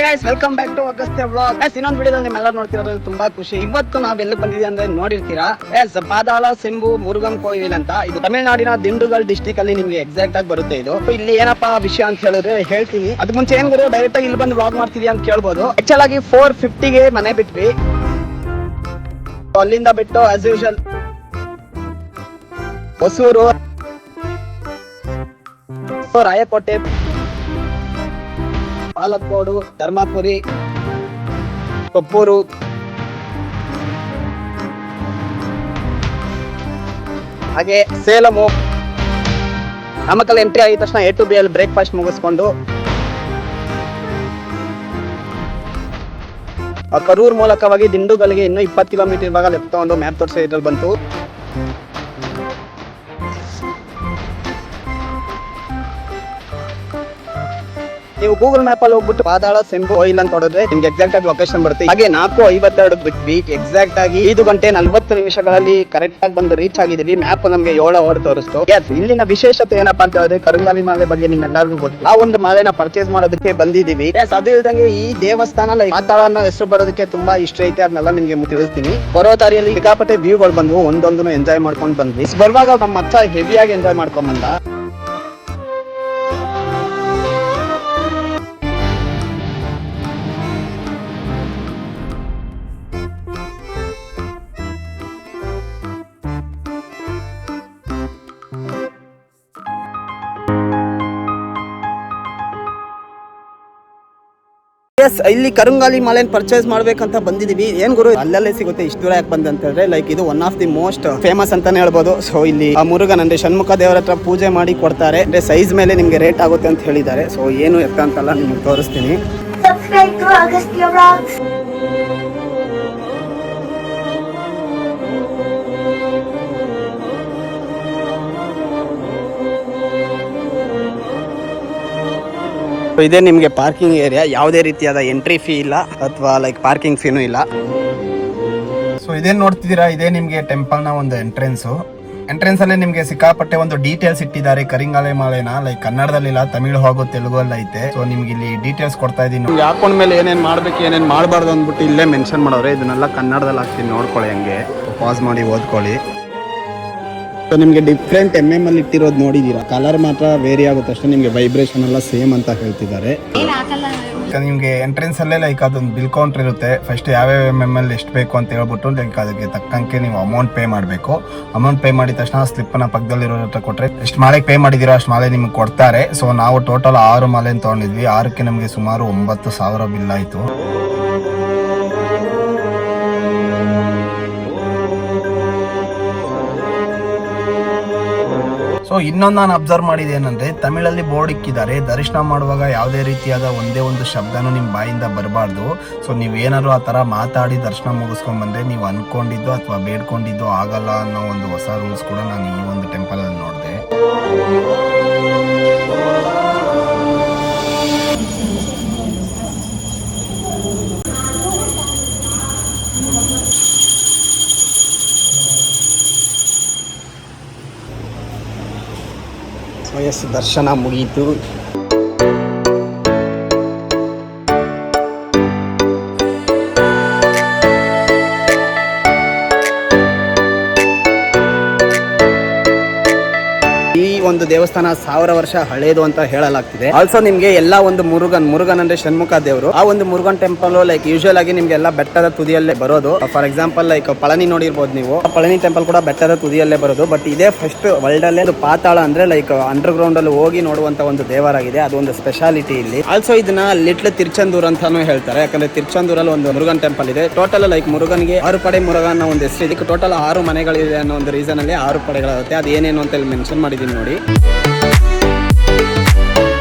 Guys welcome back to Agastya vlog. ಇನ್ನೊಂದು ವಿಡಿಯೋದಲ್ಲಿ ನಿಮ್ಮೆಲ್ಲರೂ ನೋಡ್ತಿರೋದು ತುಂಬಾ ಖುಷಿ. ಇವತ್ತು ನಾವ್ ಎಲ್ಲಿ ಬಂದಿದ್ದೀವಿ ಅಂದ್ರೆ ನೋಡಿರ್ತೀರಾ, ಪಾದಾಳ ಶಂಭು ಮುರುಗನ್ ಕೋಯಿಲ್ ಅಂತ. ಇದು ತಮಿಳುನಾಡಿನ ದಿಂಡುಗಲ್ ಡಿಸ್ಟಿಕ್ ಅಲ್ಲಿ ನಿಮ್ಗೆ ಎಕ್ಸಾಕ್ಟ್ ಆಗಿ ಬರುತ್ತೆ. ಇದು ಇಲ್ಲಿ ಏನಪ್ಪಾ ವಿಷಯ ಅಂತ ಹೇಳಿದ್ರೆ ಹೇಳ್ತೀನಿ. ಅದ್ ಮುಂಚೆ ಏನ್ ಗುರು ಡೈರೆಕ್ಟ್ ಆಗಿ ಇಲ್ಲಿ ಬಂದು ವ್ಲಾಗ್ ಮಾಡ್ತಿದ್ಯಾ ಅಂತ ಕೇಳ್ಬೋದು. ಆಕ್ಚುಲ್ ಆಗಿ 4:50ಗೆ ಮನೆ ಬಿಟ್ವಿ. ಅಲ್ಲಿಂದ ಬಿಟ್ಟು ಆಸ್ ಯೂಶುವಲ್ ಹೊಸೂರು, ರಾಯಕೋಟೆ, ಪಾಲಕ್ಕೋಡು, ಧರ್ಮಪುರಿ, ಕೊಪ್ಪೂರು, ಹಾಗೆ ಸೇಲಮು, ನಾಮಕಲ್ ಎಂಟ್ರಿ ಆಗಿದ ತಕ್ಷಣ A to B ಅಲ್ಲಿ ಬ್ರೇಕ್ಫಾಸ್ಟ್ ಮುಗಿಸ್ಕೊಂಡು ಕರೂರ್ ಮೂಲಕವಾಗಿ ದಿಂಡುಗಲ್ಗೆ ಇನ್ನೂ 20 ಕಿಲೋಮೀಟರ್ ಇವಾಗ ಲೆಫ್ಟ್ ತಗೊಂಡು ಮ್ಯಾಪ್ ತೋರಿಸೋ ಇದ್ರಲ್ಲಿ ಬಂತು. ನೀವು ಗೂಗಲ್ ಮ್ಯಾಪ್ ಅಲ್ಲಿ ಹೋಗ್ಬಿಟ್ಟು ಪಾದಾಳ ಶಂಭು ಕೋಯಿಲ್ ಅಂತ ಹೊಡೆದ್ರೆ ನಿಮ್ಗೆ ಎಕ್ಸಾಕ್ಟ್ ಆಗಿ ಲೊಕೇಶನ್ ಬರುತ್ತೆ. ಹಾಗೆ 4:52 ಬಿಟ್ವಿ. ಎಕ್ಸಾಕ್ಟ್ ಆಗಿ 5 ಗಂಟೆ 40 ನಿಮಿಷಗಳಲ್ಲಿ ಕರೆಕ್ಟ್ ಆಗಿ ಬಂದು ರೀಚ್ ಆಗಿದೀವಿ. ಮ್ಯಾಪ್ ನಮ್ಗೆ 7 ಅವರ್ ತೋರಿಸ್ತು. ಇಲ್ಲಿನ ವಿಶೇಷತೆ ಏನಪ್ಪಾ ಅಂತ ಹೇಳಿದ್ರೆ ಕರಂಗಾಲಿ ಮಾಲೆ ಬಗ್ಗೆ ನಿಮ್ಗೆಲ್ಲರಿಗೂ ಗೊತ್ತು. ಆ ಒಂದು ಮಾಲೆನ ಪರ್ಚೇಸ್ ಮಾಡೋದಕ್ಕೆ ಬಂದಿದೀವಿ. ಅದು ಇಲ್ದಂಗೆ ಈ ದೇವಸ್ಥಾನ ಪಾತಾಳ ಅನ್ನೋ ಹೆಸರು ಬರೋದಕ್ಕೆ ತುಂಬಾ ಇಷ್ಟ ಐತೆ. ಅದನ್ನೆಲ್ಲ ನಿಮ್ಗೆ ತಿಳಿಸ್ತೀನಿ. ಬರೋ ದಾರಿಯಲ್ಲಿ ಸಿಕ್ಕಾಪಟ್ಟೆ ವ್ಯೂಗಳು ಬಂದ್ವು. ಒಂದೊಂದನ್ನು ಎಂಜಾಯ್ ಮಾಡ್ಕೊಂಡು ಬಂದ್ವಿ. ಬರುವಾಗ ನಮ್ಮ ಮಚ್ಚ ಹೆವಿಯಾಗಿ ಎಂಜಾಯ್ ಮಾಡ್ಕೊಂಡ್ ಬಂದ. ಇಲ್ಲಿ ಕರಂಗಾಲಿ ಮಾಲೆನ್ ಪರ್ಚೇಸ್ ಮಾಡ್ಬೇಕಂತ ಬಂದಿದೀವಿ. ಏನ್ ಗುರು ಅಲ್ಲಲ್ಲೇ ಸಿಗುತ್ತೆ, ಇಷ್ಟು ದೂರ ಯಾಕೆ ಬಂದ ಅಂತ ಹೇಳಿದ್ರೆ ಲೈಕ್ ಇದು one of the most famous ಅಂತಾನೆ ಹೇಳ್ಬೋದು. ಸೊ ಇಲ್ಲಿ ಮುರುಗನ್ ಅಂದ್ರೆ ಷಣ್ಮುಖ ದೇವರ ಹತ್ರ ಪೂಜೆ ಮಾಡಿ ಕೊಡ್ತಾರೆ. ಅಂದ್ರೆ ಸೈಜ್ ಮೇಲೆ ನಿಮ್ಗೆ ರೇಟ್ ಆಗುತ್ತೆ ಅಂತ ಹೇಳಿದ್ದಾರೆ. ಸೊ ಏನು ಎತ್ತ ಅಂತಲ್ಲ ನಿಮ್ಗೆ ತೋರಿಸ್ತೀನಿ. ಇದೇ ನಿಮ್ಗೆ ಪಾರ್ಕಿಂಗ್ ಏರಿಯಾ. ಯಾವುದೇ ರೀತಿಯಾದ ಎಂಟ್ರಿ ಫೀ ಇಲ್ಲ ಅಥವಾ ಲೈಕ್ ಪಾರ್ಕಿಂಗ್ ಫೀನೂ ಇಲ್ಲ. ಸೊ ಇದೇನ್ ನೋಡ್ತಿದ್ದೀರಾ, ಇದೇ ನಿಮ್ಗೆ ಟೆಂಪಲ್ ನ ಒಂದು ಎಂಟ್ರೆನ್ಸ್ ಅಲ್ಲಿ ನಿಮ್ಗೆ ಸಿಕ್ಕಾಪಟ್ಟೆ ಒಂದು ಡೀಟೇಲ್ಸ್ ಇಟ್ಟಿದ್ದಾರೆ. ಕರಿಂಗಾಲಿ ಮಾಲೆನ ಲೈಕ್ ಕನ್ನಡದಲ್ಲಿ ಇಲ್ಲ, ತಮಿಳು ಹಾಗೂ ತೆಲುಗು ಅಲ್ಲಿ ಐತೆ. ಸೊ ನಿಮ್ಗೆ ಇಲ್ಲಿ ಡೀಟೇಲ್ಸ್ ಕೊಡ್ತಾ ಇದೀನಿ. ಹಾಕೊಂಡ್ ಮೇಲೆ ಏನೇನ್ ಮಾಡ್ಬೇಕು ಏನೇನ್ ಮಾಡಬಾರ್ದು ಅಂದ್ಬಿಟ್ಟು ಇಲ್ಲೇ ಮೆನ್ಷನ್ ಮಾಡೋರೆ. ಇದನ್ನೆಲ್ಲ ಕನ್ನಡದಲ್ಲಿ ಹಾಕ್ತೀನಿ, ನೋಡ್ಕೊಳ್ಳಿ, ಹಂಗೆ ಪಾಸ್ ಮಾಡಿ ಓದ್ಕೊಳ್ಳಿ. ಸೊ ನಿಮ್ಗೆ ಡಿಫ್ರೆಂಟ್ ಅಲ್ಲಿ ಇಟ್ಟಿರೋದು ನೋಡಿದೀರಾ. ಕಲರ್ ಮಾತ್ರ ವೇರಿ ಆಗುತ್ತೆ ಅಷ್ಟೇ. ನಿಮ್ಗೆ ವೈಬ್ರೇಷನ್ ಎಲ್ಲ ಸೇಮ್ ಅಂತ ಹೇಳ್ತಿದ್ದಾರೆ. ನಿಮ್ಗೆ ಎಂಟ್ರೆನ್ಸ್ ಅಲ್ಲೇ ಲೈಕ್ ಅದೊಂದು ಬಿಲ್ ಕೌಂಟರ್ ಇರುತ್ತೆ. ಫಸ್ಟ್ ಯಾವ್ಯಾವ ಅಲ್ಲಿ ಎಷ್ಟು ಬೇಕು ಅಂತ ಹೇಳ್ಬಿಟ್ಟು ಲೈಕ್ ಅದಕ್ಕೆ ತಕ್ಕಂಗೆ ನೀವು ಅಮೌಂಟ್ ಪೇ ಮಾಡಬೇಕು. ಅಮೌಂಟ್ ಪೇ ಮಾಡಿದ ತಕ್ಷಣ ಸ್ಲಿಪ್ ನ ಪಕ್ಕದಲ್ಲಿರೋ ಹತ್ರ ಕೊಟ್ರೆ ಎಷ್ಟು ಮಾಲೆಗೆ ಪೇ ಮಾಡಿದಿರೋ ಅಷ್ಟು ಮಾಲೆ ನಿಮ್ಗೆ ಕೊಡ್ತಾರೆ. ಸೊ ನಾವು ಟೋಟಲ್ 6 ಮಾಲೆ ತಗೊಂಡಿದ್ವಿ. 6ಕ್ಕೆ ನಮ್ಗೆ ಸುಮಾರು 9,000 ಬಿಲ್ ಆಯ್ತು. ಸೊ ಇನ್ನೊಂದು ನಾನು ಅಬ್ಸರ್ವ್ ಮಾಡಿದೆ ಏನಂದ್ರೆ ತಮಿಳಲ್ಲಿ ಬೋರ್ಡ್ ಇಕ್ಕಿದ್ದಾರೆ. ದರ್ಶನ ಮಾಡುವಾಗ ಯಾವುದೇ ರೀತಿಯಾದ ಒಂದೇ ಒಂದು ಶಬ್ದನೂ ನಿಮ್ಮ ಬಾಯಿಂದ ಬರಬಾರ್ದು. ಸೊ ನೀವೇನಾದ್ರು ಆ ಥರ ಮಾತಾಡಿ ದರ್ಶನ ಮುಗಿಸ್ಕೊಂಡ್ ಬಂದ್ರೆ ನೀವು ಅನ್ಕೊಂಡಿದ್ದು ಅಥವಾ ಬೇಡ್ಕೊಂಡಿದ್ದು ಆಗಲ್ಲ ಅನ್ನೋ ಒಂದು ಹೊಸ ರೂಲ್ಸ್ ಕೂಡ ನಾನು ಈ ಒಂದು ಟೆಂಪಲ್ ಅಲ್ಲಿ ನೋಡಿದೆ. ದರ್ಶನ ಮುಗಿಯಿತು. ಈ ಒಂದು ದೇವಸ್ಥಾನ 1000 ವರ್ಷ ಹಳೇದು ಅಂತ ಹೇಳಲಾಗ್ತಿದೆ. ಆಲ್ಸೋ ನಿಮ್ಗೆ ಎಲ್ಲಾ ಒಂದು ಮುರುಗನ್ ಅಂದ್ರೆ ಷಣ್ಮುಖ ದೇವರು. ಆ ಒಂದು ಮುರುಗನ್ ಟೆಂಪಲ್ ಲೈಕ್ ಯೂಶುವಲ್ ಆಗಿ ನಿಮ್ಗೆ ಎಲ್ಲ ಬೆಟ್ಟದ ತುದಿಯಲ್ಲೇ ಬರೋದು. ಫಾರ್ ಎಕ್ಸಾಂಪಲ್ ಲೈಕ್ ಪಳನಿ ನೋಡಿರ್ಬೋದು ನೀವು. ಪಳನಿ ಟೆಂಪಲ್ ಕೂಡ ಬೆಟ್ಟದ ತುದಿಯಲ್ಲೇ ಬರೋದು. ಬಟ್ ಇದೇ ಫಸ್ಟ್ ವರ್ಲ್ಡ್ ಅಲ್ಲೇ ಪಾತಾಳ ಅಂದ್ರೆ ಲೈಕ್ ಅಂಡರ್ ಗ್ರೌಂಡ್ ಅಲ್ಲಿ ಹೋಗಿ ನೋಡುವಂತ ಒಂದು ದೇವರಾಗಿದೆ. ಅದು ಒಂದು ಸ್ಪೆಷಾಲಿಟಿ ಇಲ್ಲಿ. ಆಲ್ಸೋ ಇದನ್ನ ಲಿಟ್ಲ್ ತಿರುಚಂದೂರ್ ಅಂತಾನು ಹೇಳ್ತಾರೆ. ಯಾಕಂದ್ರೆ ತಿರುಚಂದೂರಲ್ಲಿ ಒಂದು ಮುರುಗನ್ ಟೆಂಪಲ್ ಇದೆ. ಟೋಟಲ್ ಲೈಕ್ ಮುರುಗನ್ಗೆ 6 ಪಡೆ ಮುರುಗನ್ ಅನ್ನೋ ಒಂದು ಹೆಸರು. ಇದಕ್ಕೆ ಟೋಟಲ್ 6 ಮನೆಗಳಿದೆ ಅನ್ನೋ ಒಂದು ರೀಸನ್ ಅಲ್ಲಿ 6 ಪಡೆಗಳಾಗುತ್ತೆ. ಅದು ಏನೇನು ಅಂತ ಇಲ್ಲಿ ಮೆನ್ಷನ್ ಮಾಡಿದೀನಿ ನೋಡಿ.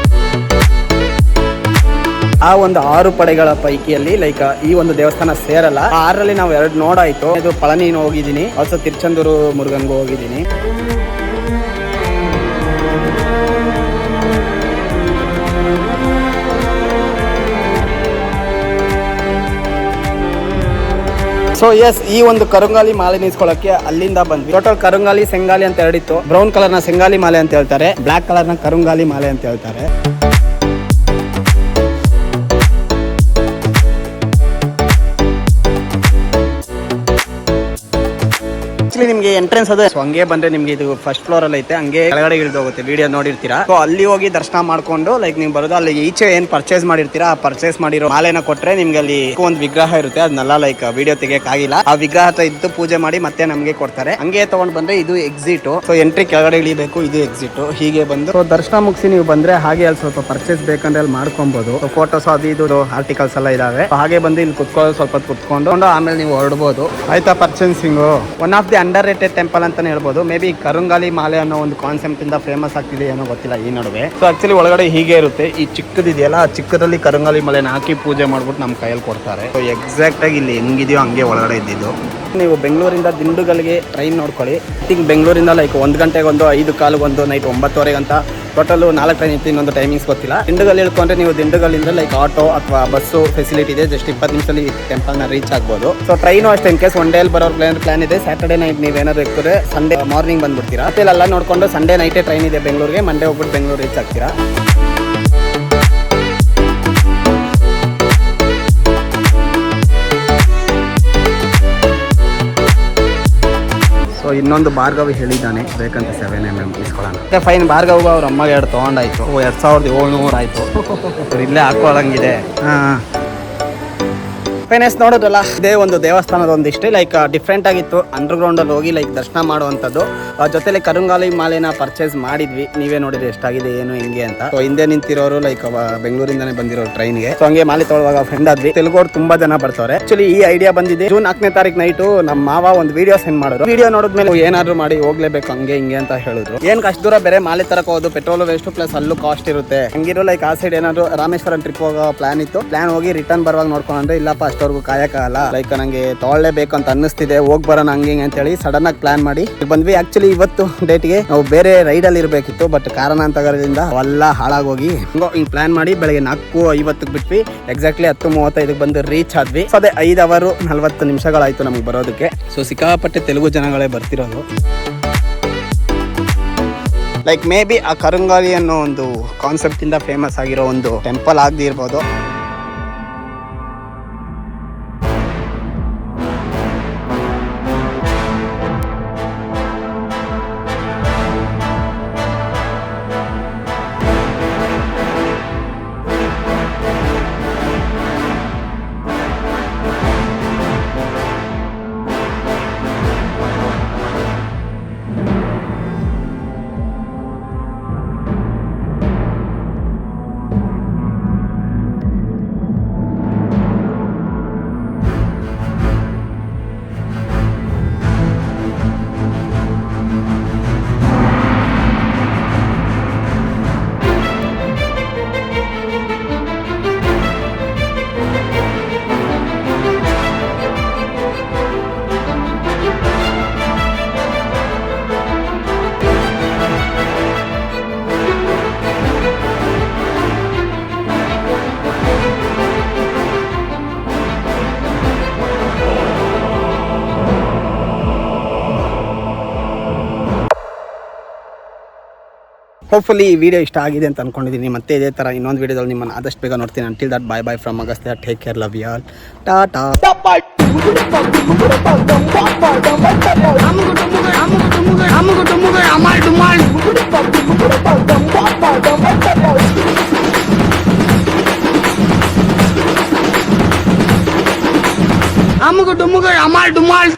ಆ ಒಂದು 6 ಪಡೆಗಳ ಪೈಕಿಯಲ್ಲಿ ಲೈಕ್ ಈ ಒಂದು ದೇವಸ್ಥಾನ ಸೇರಲ್ಲ. 6ರಲ್ಲಿ ನಾವು 2 ನೋಡಾಯ್ತು. ಇದು ಪಳನಿ ಹೋಗಿದ್ದೀನಿ, ಆಲ್ಸೋ ತಿರುಚಂದೂರು ಮುರುಗನ್ಗೂ ಹೋಗಿದ್ದೀನಿ. ಸೊ ಎಸ್, ಈ ಒಂದು ಕರಂಗಾಲಿ ಮಾಲೆ ನಿಲ್ಸ್ಕೊಳ್ಳೋಕೆ ಅಲ್ಲಿಂದ ಬಂದ್ವಿ. ಟೋಟಲ್ ಕರಂಗಾಲಿ ಸೆಂಗಾಲಿ ಅಂತ ಎರಡಿತ್ತು. ಬ್ರೌನ್ ಕಲರ್ ನ ಸೆಂಗಾಲಿ ಮಾಲೆ ಅಂತ ಹೇಳ್ತಾರೆ, ಬ್ಲಾಕ್ ಕಲರ್ ನ ಕರಂಗಾಲಿ ಮಾಲೆ ಅಂತ ಹೇಳ್ತಾರೆ. ಆಕ್ಚುಲಿ ನಿಮಗೆ ಎಂಟ್ರೆನ್ಸ್ ಅದು ಸೊ ಹಂಗೆ ಬಂದ್ರೆ ನಿಮ್ಗೆ ಇದು ಫಸ್ಟ್ ಫ್ಲೋರ್ ಅಲ್ಲಿ ಐತೆ, ಹಂಗೆ ಕೆಳಗಡೆ ಇಳಿದು ಹೋಗುತ್ತೆ, ವಿಡಿಯೋ ನೋಡಿರ್ತೀರಾ. ಸೊ ಅಲ್ಲಿ ಹೋಗಿ ದರ್ಶನ ಮಾಡ್ಕೊಂಡು ಲೈಕ್ ನೀವು ಬರೋದು ಅಲ್ಲಿ ಈಚೆ ಏನ್ ಪರ್ಚೇಸ್ ಮಾಡಿರ್ತೀರಾ, ಆ ಪರ್ಚೇಸ್ ಮಾಡಿರೋ ಮಾಲೆನ ಕೊಟ್ರೆ ನಿಮ್ಗೆ ಅಲ್ಲಿ ಒಂದು ವಿಗ್ರಹ ಇರುತ್ತೆ, ಅದನ್ನೆಲ್ಲ ಲೈಕ್ ವಿಡಿಯೋ ತೆಗಿಯಕ್ ಆಗಿಲ್ಲ, ಆ ವಿಗ್ರಹ ಹತ್ರ ಇದ್ದು ಪೂಜೆ ಮಾಡಿ ಮತ್ತೆ ನಮ್ಗೆ ಕೊಡ್ತಾರೆ. ಹಂಗೆ ತಗೊಂಡ್ ಬಂದ್ರೆ ಇದು ಎಕ್ಸಿಟ್. ಸೊ ಎಂಟ್ರಿ ಕೆಳಗಡೆ ಇಳಿಬೇಕು, ಇದು ಎಕ್ಸಿಟ್. ಹೀಗೆ ಬಂದು ಸೊ ದರ್ಶನ ಮುಗಿಸಿ ನೀವು ಬಂದ್ರೆ ಹಾಗೆ ಅಲ್ಲಿ ಸ್ವಲ್ಪ ಪರ್ಚೇಸ್ ಬೇಕಂದ್ರೆ ಅಲ್ಲಿ ಮಾಡ್ಕೊಬಹುದು. ಫೋಟೋಸ್ ಅದು ಇದು ಆರ್ಟಿಕಲ್ಸ್ ಎಲ್ಲ ಇದಾವೆ. ಹಾಗೆ ಬಂದು ಇಲ್ಲಿ ಕುತ್ಕೊಳ್ಳೋ ಸ್ವಲ್ಪ ಕುತ್ಕೊಂಡು ಆಮೇಲೆ ನೀವು ಹೊರಡ್ಬೋದು. ಆಯ್ತಾ purchasing. One of the under rated temple ಅಂತಾನೆ ಹೇಳ್ಬೋದು. ಮೇ ಬಿ ಕರುಂಗಾಲಿ ಮಾಲೆ ಅನ್ನೋ ಒಂದು ಕಾನ್ಸೆಪ್ಟ್ ಇಂದ ಫೇಮಸ್ ಆಗ್ತಿದೆ ಏನೋ ಗೊತ್ತಿಲ್ಲ ಈ ನಡುವೆ. ಸೊ ಆಕ್ಚುಲಿ ಒಳಗಡೆ ಹೀಗೆ ಇರುತ್ತೆ, ಈ ಚಿಕ್ಕದಿದೆಯಲ್ಲ ಆ ಚಿಕ್ಕದಲ್ಲಿ ಕರುಂಗಾಲಿ ಮಾಲೆನ ಹಾಕಿ ಪೂಜೆ ಮಾಡ್ಬಿಟ್ಟು ನಮ್ಮ ಕೈಯಲ್ಲಿ ಕೊಡ್ತಾರೆ. ಸೊ ಎಕ್ಸಾಕ್ಟ್ ಆಗಿ ಇಲ್ಲಿ ಹೆಂಗಿದೆಯೋ ಹಂಗೆ ಒಳಗಡೆ ಇದ್ದಿದ್ದು. ನೀವು ಬೆಂಗಳೂರಿಂದ ದಿಂಡುಗಲ್ಗೆ ಟ್ರೈನ್ ನೋಡ್ಕೊಳ್ಳಿ. ಥಿಂಕ್ ಬೆಂಗಳೂರಿಂದ ಲೈಕ್ 1 ಗಂಟೆಗೆ ಒಂದು, 5 ಕಾಲಿಗೆ ಒಂದು, ನೈಟ್ 9:30 ಅಂತ ಟೋಟಲ್ 4 ಟ್ರೈನ್ ಇತ್ತು. ಇನ್ನೊಂದು ಟೈಮಿಂಗ್ಸ್ ಗೊತ್ತಿಲ್ಲ. ದಿಂಡುಗಲ್ ಇಳ್ಕೊಂಡ್ರೆ ನೀವು ದಿಂಡುಗಲ್ಲಿಂದ ಲೈಕ್ ಆಟೋ ಅಥವಾ ಬಸ್ಸು ಫೆಸಿಲಿಟಿ ಇದೆ. ಜಸ್ಟ್ 20 ನಿಮಿಷದಲ್ಲಿ ಟೆಂಪಲ್ನ ರೀಚ್ ಆಗ್ಬೋದು. ಸೊ ಟ್ರೈನು ಅಷ್ಟೇ, ಇನ್ ಕೇಸ್ 1 ಡೇಲಿ ಬರೋ ಪ್ಲಾನ್ ಇದೆ. ಸ್ಯಾಟರ್ಡೇ ನೈಟ್ ನೀವೇನಾದ್ರು ಇರ್ತದೆ, ಸಂಡೇ ಮಾರ್ನಿಂಗ್ ಬಂದ್ಬಿಡ್ತೀರಾ. ಮತ್ತೆ ಎಲ್ಲ ನೋಡ್ಕೊಂಡು ಸಂಡೇ ನೈಟೇ ಟ್ರೈನ್ ಇದೆ ಬೆಂಗಳೂರಿಗೆ, ಮಂಡೇ ಹೋಗ್ಬಿಟ್ಟು ಬೆಂಗಳೂರು ರೀಚ್ ಆಗ್ತೀರಾ. ಸೊ ಇನ್ನೊಂದು ಭಾರ್ಗವಿ ಹೇಳಿದ್ದಾನೆ ಬೇಕಂತ 7mm ಇಸ್ಕೊಳ್ಳೋಣ. ಮತ್ತೆ ಫೈನ್ ಭಾರ್ಗವ್ ಅವ್ರ ಅಮ್ಮಗೆ 2 ತೊಗೊಂಡಾಯ್ತು. 2700 ಆಯ್ತು. ಇಲ್ಲೇ ಹಾಕೊಳ್ಳಂಗಿದೆ. ಫೈನೆಸ್ ನೋಡೋದಲ್ಲ, ಇದೇ ಒಂದು ದೇವಸ್ಥಾನದ ಒಂದಿಷ್ಟೇ ಲೈಕ್ ಡಿಫ್ರೆಂಟ್ ಆಗಿತ್ತು. ಅಂಡರ್ ಗ್ರೌಂಡ್ ಅಲ್ಲಿ ಹೋಗಿ ಲೈಕ್ ದರ್ಶನ ಮಾಡುವಂಥದ್ದು. ಜೊತೆಲಿ ಕರುಂಗಾಲಿ ಮಾಲೆನ ಪರ್ಚೇಸ್ ಮಾಡಿದ್ವಿ. ನೀವೇ ನೋಡಿದ್ರೆ ಎಷ್ಟಾಗಿದೆ ಏನು ಹೆಂಗೆ ಅಂತ. ಸೊ ಹಿಂದೆ ನಿಂತಿರೋರು ಲೈಕ್ ಬೆಂಗಳೂರಿಂದಾನೇ ಬಂದಿರೋರು ಟ್ರೈನ್ಗೆ. ಸೊ ಹಂಗೆ ಮಾಲೆ ತೊಗೊಳ್ಳುವಾಗ ಫ್ರೆಂಡ್ ಆದ್ವಿ. ತೆಲುಗೋರು ತುಂಬಾ ಜನ ಬರ್ತಾರೆ. ಆಕ್ಚುಲಿ ಈ ಐಡಿಯಾ ಬಂದಿದೆ ಜೂನ್ 4ನೇ ತಾರೀಕು ನೈಟು. ನಮ್ಮ ಮಾವ ಒಂದು ವಿಡಿಯೋ ಸೆಂಡ್ ಮಾಡಿದ್ರು. ವಿಡಿಯೋ ನೋಡಿದ್ಮೇಲೆ ಏನಾದ್ರು ಮಾಡಿ ಹೋಗ್ಲೇಬೇಕು ಹಂಗೆ ಹಿಂಗೆ ಅಂತ ಹೇಳಿದ್ರು. ಏನ್ ಅಷ್ಟು ದೂರ ಬೇರೆ ಮಾಲೆ ತರಕ್ ಹೋಗೋದು, ಪೆಟ್ರೋಲ್ ವೇಸ್ಟ್ ಪ್ಲಸ್ ಅಲ್ಲೂ ಕಾಸ್ಟ್ ಇರುತ್ತೆ. ಹಂಗಿರೋ ಲೈಕ್ ಆ ಸೈಡ್ ಏನಾದ್ರು ರಾಮೇಶ್ವರಂ ಟ್ರಿಪ್ ಹೋಗೋ ಪ್ಲಾನ್ ಇತ್ತು. ಪ್ಲಾನ್ ಹೋಗಿ ರಿಟರ್ನ್ ಬರುವಾಗ ನೋಡ್ಕೊಂಡ್ರೆ ಇಲ್ಲಪ್ಪ ಅಷ್ಟವರೆಗೂ ಕಾಯಕ್ಕಾಗಲ್ಲ, ಲೈಕ್ ನಂಗೆ ತಗೊಳ್ಳೇಬೇಕು ಅಂತ ಅನ್ನಿಸ್ತಿದೆ, ಹೋಗ್ ಬರೋಣ ಹಂಗೆ ಅಂತ ಹೇಳಿ ಸಡನ್ ಆಗಿ ಪ್ಲಾನ್ ಮಾಡಿ ಬಂದ್ವಿ. ಆಕ್ಚುಲಿ ಇವತ್ತು ಡೇಟ್ಗೆ ನಾವು ಬೇರೆ ರೈಡ್ ಅಲ್ಲಿ ಇರಬೇಕಿತ್ತು, ಬಟ್ ಕಾರಣಾಂತರದಿಂದ ಎಲ್ಲ ಹಾಳಾಗೋಗಿ ಹಿಂಗ್ ಪ್ಲಾನ್ ಮಾಡಿ ಬೆಳಗ್ಗೆ 4:50 ಬಿಟ್ವಿ. ಎಕ್ಸಾಕ್ಟ್ಲಿ 10:35 ಬಂದು ರೀಚ್ ಆದ್ವಿ. ಸೊ ಅದೇ 5 ಅವರ್ 40 ನಿಮಿಷಗಳಾಯ್ತು ನಮ್ಗೆ ಬರೋದಕ್ಕೆ. ಸೊ ಸಿಕ್ಕಾಪಟ್ಟೆ ತೆಲುಗು ಜನಗಳೇ ಬರ್ತಿರೋದು. ಲೈಕ್ ಮೇ ಬಿ ಆ ಕರುಂಗಾಲಿ ಅನ್ನೋ ಒಂದು ಕಾನ್ಸೆಪ್ಟ್ ಇಂದ ಫೇಮಸ್ ಆಗಿರೋ ಒಂದು ಟೆಂಪಲ್ ಆಗದಿರ್ಬೋದು. ಹೋಪ್ಫುಲಿ ಈ ವಿಡಿಯೋ ಇಷ್ಟ ಆಗಿದೆ ಅಂತ ಅನ್ಕೊಂಡಿದ್ದೀನಿ. ಮತ್ತೆ ಇದೇ ಥರ ಇನ್ನೊಂದು ವಿಡಿಯೋದಲ್ಲಿ ನಿಮ್ಮನ್ನು ಆದಷ್ಟು ಬೇಗ ನೋಡ್ತೀನಿ. Until that bye bye from Agastya. Take care, love you all, tata. ಅಮ್ಮಗ ಡುಮ್ಮಗ ಅಮಾಲ್ ಡುಮಾಲ್.